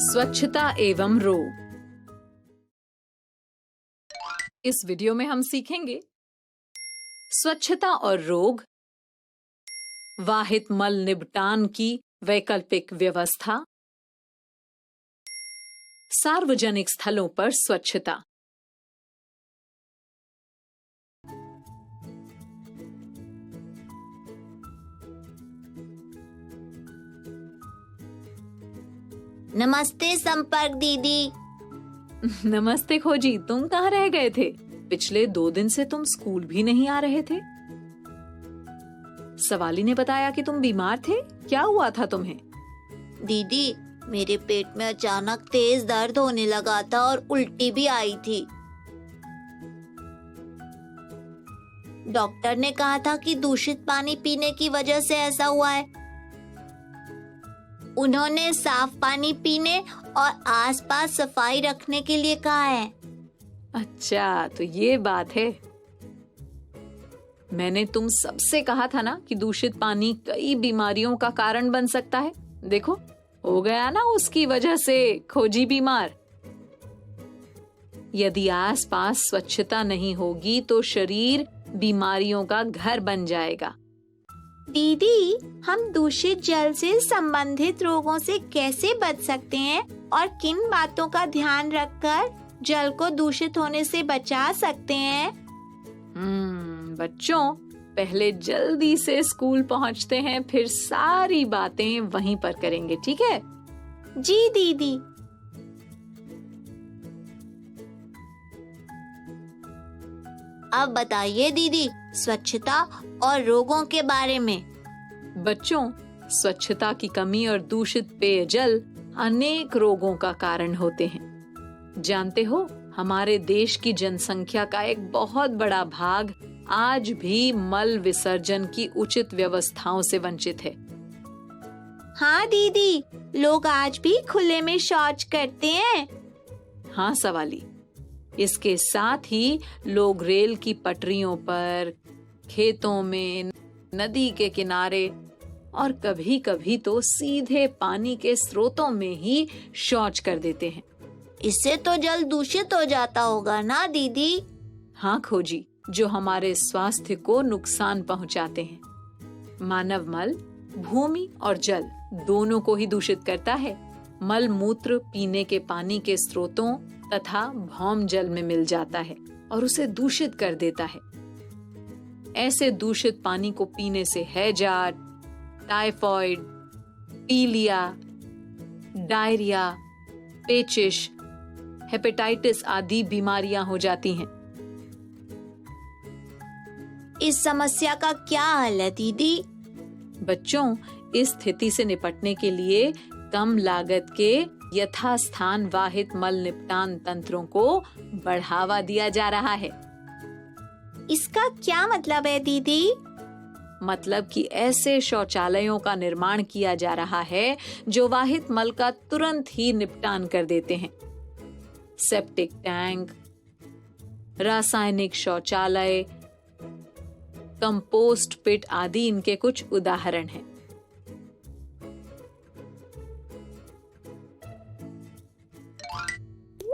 स्वच्छता एवं रोग। इस वीडियो में हम सीखेंगे स्वच्छता और रोग, वाहित मल निपटान की वैकल्पिक व्यवस्था, सार्वजनिक स्थलों पर स्वच्छता। नमस्ते संपर्क दीदी। नमस्ते खोजी, तुम कहाँ रह गए थे? पिछले 2 दिन से तुम स्कूल भी नहीं आ रहे थे। सवाली ने बताया कि तुम बीमार थे। क्या हुआ था तुम्हें? दीदी, मेरे पेट में अचानक तेज दर्द होने लगा था और उल्टी भी आई थी। डॉक्टर ने कहा था कि दूषित पानी पीने की वजह से ऐसा हुआ है। उन्होंने साफ पानी पीने और आसपास सफाई रखने के लिए कहा है। अच्छा, तो ये बात है। मैंने तुम सबसे कहा था ना कि दूषित पानी कई बीमारियों का कारण बन सकता है। देखो, हो गया ना उसकी वजह से खोजी बीमार। यदि आसपास स्वच्छता नहीं होगी तो शरीर बीमारियों का घर बन जाएगा। दीदी, हम दूषित जल से संबंधित रोगों से कैसे बच सकते हैं और किन बातों का ध्यान रखकर जल को दूषित होने से बचा सकते हैं? बच्चों, पहले जल्दी से स्कूल पहुंचते हैं, फिर सारी बातें वहीं पर करेंगे, ठीक है? जी दीदी। अब बताइए दीदी, स्वच्छता और रोगों के बारे में। बच्चों, स्वच्छता की कमी और दूषित पेयजल अनेक रोगों का कारण होते हैं। जानते हो, हमारे देश की जनसंख्या का एक बहुत बड़ा भाग आज भी मल विसर्जन की उचित व्यवस्थाओं से वंचित है। हाँ दीदी, लोग आज भी खुले में शौच करते हैं। हाँ सवाली, इसके साथ ही लोग रेल की पटरियों पर, खेतों में, नदी के किनारे और कभी-कभी तो सीधे पानी के स्रोतों में ही शौच कर देते हैं। इससे तो जल दूषित हो जाता होगा ना दीदी? हाँ खोजी, जो हमारे स्वास्थ्य को नुकसान पहुंचाते हैं। मानव मल भूमि और जल दोनों को ही दूषित करता है। मल मूत्र पीने के पानी के स्रोतों तथा भौम जल में मिल जाता है और उसे दूषित कर देता है। ऐसे दूषित पानी को पीने से हैजा, टाइफॉइड, पीलिया, डायरिया, पेचिश, हेपेटाइटिस आदि बीमारियां हो जाती हैं। इस समस्या का क्या हल है दीदी? बच्चों, इस स्थिति से निपटने के लिए कम लागत के यथास्थान वाहित मल निपटान तंत्रों को बढ़ावा दिया जा रहा है। इसका क्या मतलब है दीदी? मतलब कि ऐसे शौचालयों का निर्माण किया जा रहा है जो वाहित मल का तुरंत ही निपटान कर देते हैं। सेप्टिक टैंक, रासायनिक शौचालय, कंपोस्ट पिट आदि इनके कुछ उदाहरण हैं।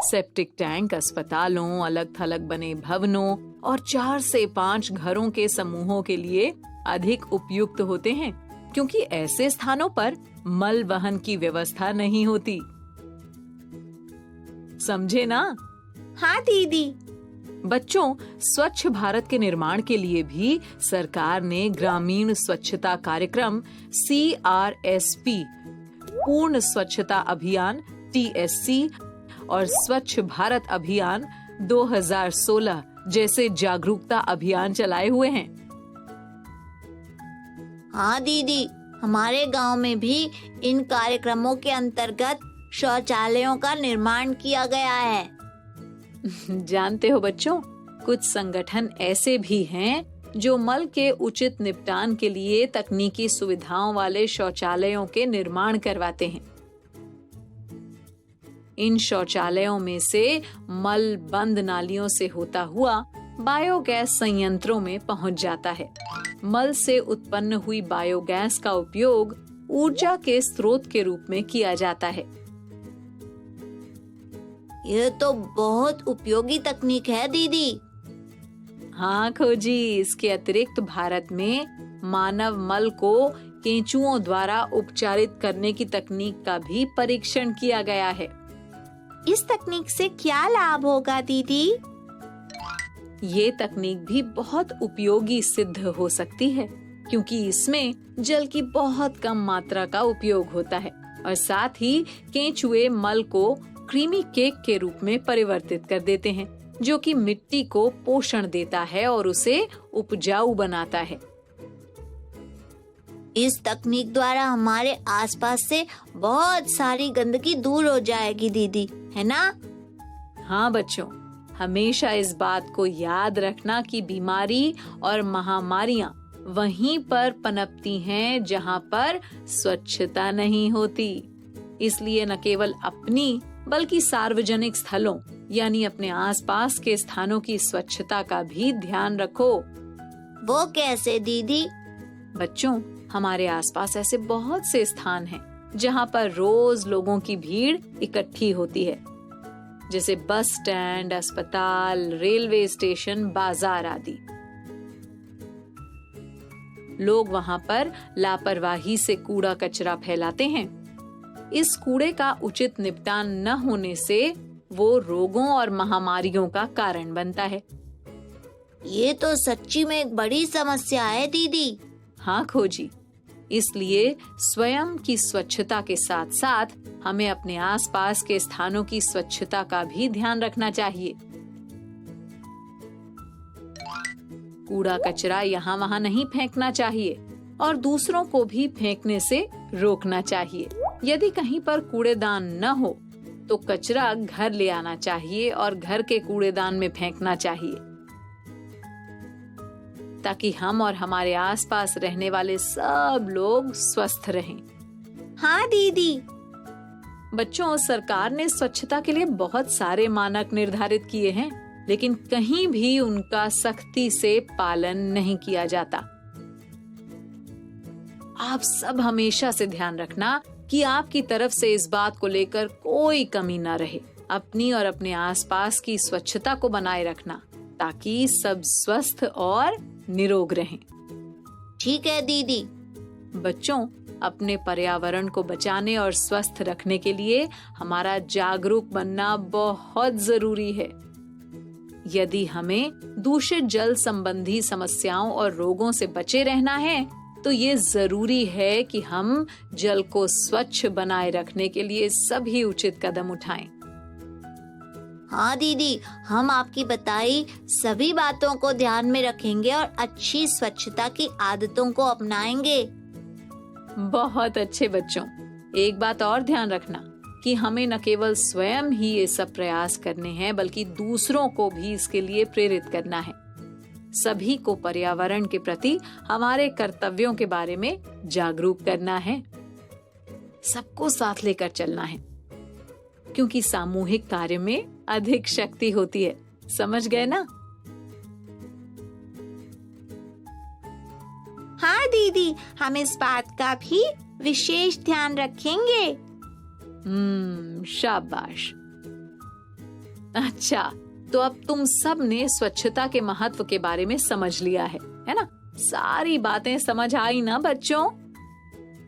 सेप्टिक टैंक अस्पतालों, अलग थलग बने भवनों और 4 से 5 घरों के समूहों के लिए अधिक उपयुक्त होते हैं, क्योंकि ऐसे स्थानों पर मल वहन की व्यवस्था नहीं होती। समझे ना? हाँ दीदी। बच्चों, स्वच्छ भारत के निर्माण के लिए भी सरकार ने ग्रामीण स्वच्छता कार्यक्रम CRSP, पूर्ण स्वच्छता अभियान TSC और स्वच्छ भारत अभियान 2016 जैसे जागरूकता अभियान चलाए हुए हैं। हाँ दीदी, हमारे गांव में भी इन कार्यक्रमों के अंतर्गत शौचालयों का निर्माण किया गया है। जानते हो बच्चों, कुछ संगठन ऐसे भी हैं जो मल के उचित निपटान के लिए तकनीकी सुविधाओं वाले शौचालयों के निर्माण करवाते हैं। इन शौचालयों में से मल बंद नालियों से होता हुआ बायोगैस संयंत्रों में पहुंच जाता है। मल से उत्पन्न हुई बायोगैस का उपयोग ऊर्जा के स्रोत के रूप में किया जाता है। यह तो बहुत उपयोगी तकनीक है दीदी। हाँ खोजी, इसके अतिरिक्त भारत में मानव मल को केंचुओं द्वारा उपचारित करने की तकनीक का भी परीक्षण किया गया है। इस तकनीक से क्या लाभ होगा दीदी? ये तकनीक भी बहुत उपयोगी सिद्ध हो सकती है, क्योंकि इसमें जल की बहुत कम मात्रा का उपयोग होता है और साथ ही केंचुए मल को क्रीमी केक के रूप में परिवर्तित कर देते हैं, जो कि मिट्टी को पोषण देता है और उसे उपजाऊ बनाता है। इस तकनीक द्वारा हमारे आसपास से बहुत सारी गंदगी दूर हो जाएगी दीदी, है ना? हाँ बच्चों, हमेशा इस बात को याद रखना कि बीमारी और महामारियां वहीं पर पनपती हैं जहां पर स्वच्छता नहीं होती। इसलिए न केवल अपनी बल्कि सार्वजनिक स्थलों यानी अपने आसपास के स्थानों की स्वच्छता का भी ध्यान रखो। वो कैसे दीदी? बच्चों, हमारे आसपास ऐसे बहुत से स्थान हैं जहां पर रोज लोगों की भीड़ इकट्ठी होती है, जैसे बस स्टैंड, अस्पताल, रेलवे स्टेशन, बाजार आदि। लोग वहां पर लापरवाही से कूड़ा कचरा फैलाते हैं। इस कूड़े का उचित निपटान न होने से वो रोगों और महामारियों का कारण बनता है। ये तो सच्ची में एक बड़ी समस्या है दीदी। हाँ खोजी, इसलिए स्वयं की स्वच्छता के साथ साथ हमें अपने आसपास के स्थानों की स्वच्छता का भी ध्यान रखना चाहिए। कूड़ा कचरा यहाँ वहाँ नहीं फेंकना चाहिए और दूसरों को भी फेंकने से रोकना चाहिए। यदि कहीं पर कूड़ेदान न हो तो कचरा घर ले आना चाहिए और घर के कूड़ेदान में फेंकना चाहिए, ताकि हम और हमारे आसपास रहने वाले सब लोग स्वस्थ रहें। हाँ दीदी। बच्चों, सरकार ने स्वच्छता के लिए बहुत सारे मानक निर्धारित किए हैं, लेकिन कहीं भी उनका सख्ती से पालन नहीं किया जाता। आप सब हमेशा से ध्यान रखना कि आपकी तरफ से इस बात को लेकर कोई कमी न रहे। अपनी और अपने आसपास की स्वच्छता को बनाए रखना, ताकि सब स्वस्थ और निरोग रहें। ठीक है दीदी। बच्चों, अपने पर्यावरण को बचाने और स्वस्थ रखने के लिए हमारा जागरूक बनना बहुत जरूरी है। यदि हमें दूषित जल संबंधी समस्याओं और रोगों से बचे रहना है, तो ये जरूरी है कि हम जल को स्वच्छ बनाए रखने के लिए सभी उचित कदम उठाएं। हाँ दीदी, हम आपकी बताई सभी बातों को ध्यान में रखेंगे और अच्छी स्वच्छता की आदतों को अपनाएंगे। बहुत अच्छे बच्चों, एक बात और ध्यान रखना कि हमें न केवल स्वयं ही ये सब प्रयास करने हैं, बल्कि दूसरों को भी इसके लिए प्रेरित करना है। सभी को पर्यावरण के प्रति हमारे कर्तव्यों के बारे में जागरूक करना है। सबको साथ लेकर चलना है, क्योंकि सामूहिक कार्य में अधिक शक्ति होती है। समझ गए ना? हाँ दीदी, हम इस बात का भी विशेष ध्यान रखेंगे। शाबाश। अच्छा, तो अब तुम सब ने स्वच्छता के महत्व के बारे में समझ लिया है ना? सारी बातें समझ आई ना बच्चों?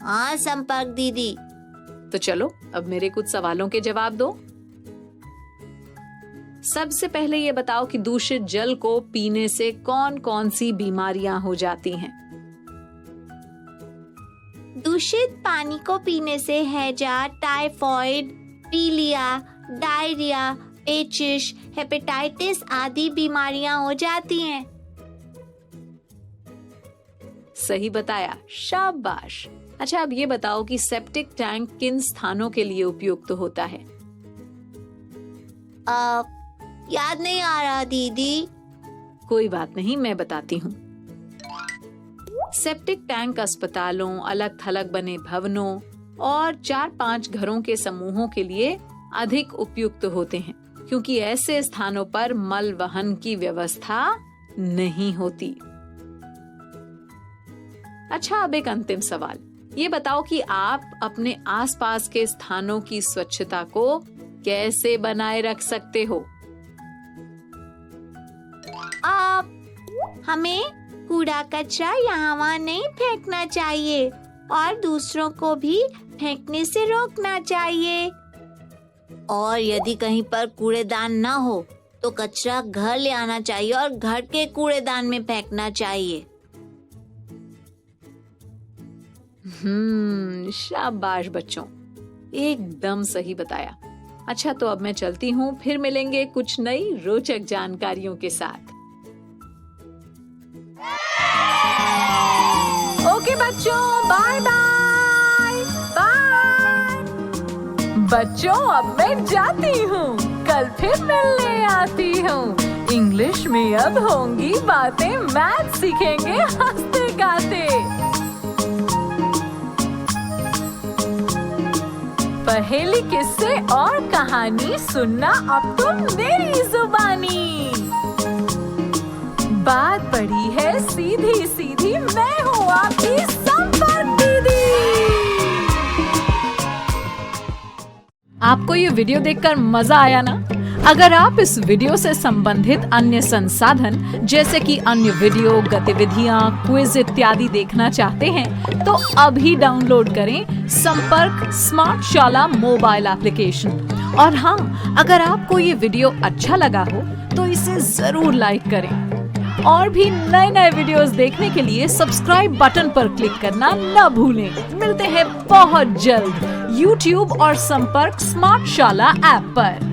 हाँ संपर्क दीदी। तो चलो अब मेरे कुछ सवालों के जवाब दो। सबसे पहले ये बताओ कि दूषित जल को पीने से कौन कौन सी बीमारियां हो जाती हैं? दूषित पानी को पीने से हैजा, टाइफॉइड, पीलिया, डायरिया, पेचिश, हेपेटाइटिस आदि बीमारियां हो जाती हैं। सही बताया, शाबाश। अच्छा, अब ये बताओ कि सेप्टिक टैंक किन स्थानों के लिए उपयुक्त होता है? याद नहीं आ रहा दीदी। कोई बात नहीं, मैं बताती हूँ। सेप्टिक टैंक अस्पतालों, अलग थलग बने भवनों और 4-5 घरों के समूहों के लिए अधिक उपयुक्त होते हैं, क्योंकि ऐसे स्थानों पर मल वहन की व्यवस्था नहीं होती। अच्छा, अब एक अंतिम सवाल। ये बताओ कि आप अपने आसपास के स्थानों की स्वच्छता को कैसे बनाए रख सकते हो? हमें कूड़ा कचरा यहाँ वहाँ नहीं फेंकना चाहिए और दूसरों को भी फेंकने से रोकना चाहिए। और यदि कहीं पर कूड़ेदान ना हो तो कचरा घर ले आना चाहिए और घर के कूड़ेदान में फेंकना चाहिए। शाबाश बच्चों, एकदम सही बताया। अच्छा, तो अब मैं चलती हूँ, फिर मिलेंगे कुछ नई रोचक जानकारियों के साथ। ओके बच्चों, बाय बाय बाय। बच्चों, अब मैं जाती हूँ, कल फिर मिलने आती हूँ। इंग्लिश में अब होंगी बातें, मैथ सीखेंगे हंसते गाते। पहेली, किस्से और कहानी सुनना अब तुम मेरी जुबानी। बात बड़ी है सीधी सीधी, मैं हूँ आपकी संपर्क दीदी। आपको ये वीडियो देखकर मजा आया ना? अगर आप इस वीडियो से संबंधित अन्य संसाधन जैसे कि अन्य वीडियो, गतिविधियां, क्विज इत्यादि देखना चाहते हैं तो अभी डाउनलोड करें संपर्क स्मार्ट शाला मोबाइल एप्लीकेशन। और हाँ, अगर आपको ये वीडियो अच्छा लगा हो तो इसे जरूर लाइक करें। और भी नए नए वीडियोस देखने के लिए सब्सक्राइब बटन पर क्लिक करना न भूलें। मिलते हैं बहुत जल्द YouTube और संपर्क स्मार्ट शाला ऐप पर।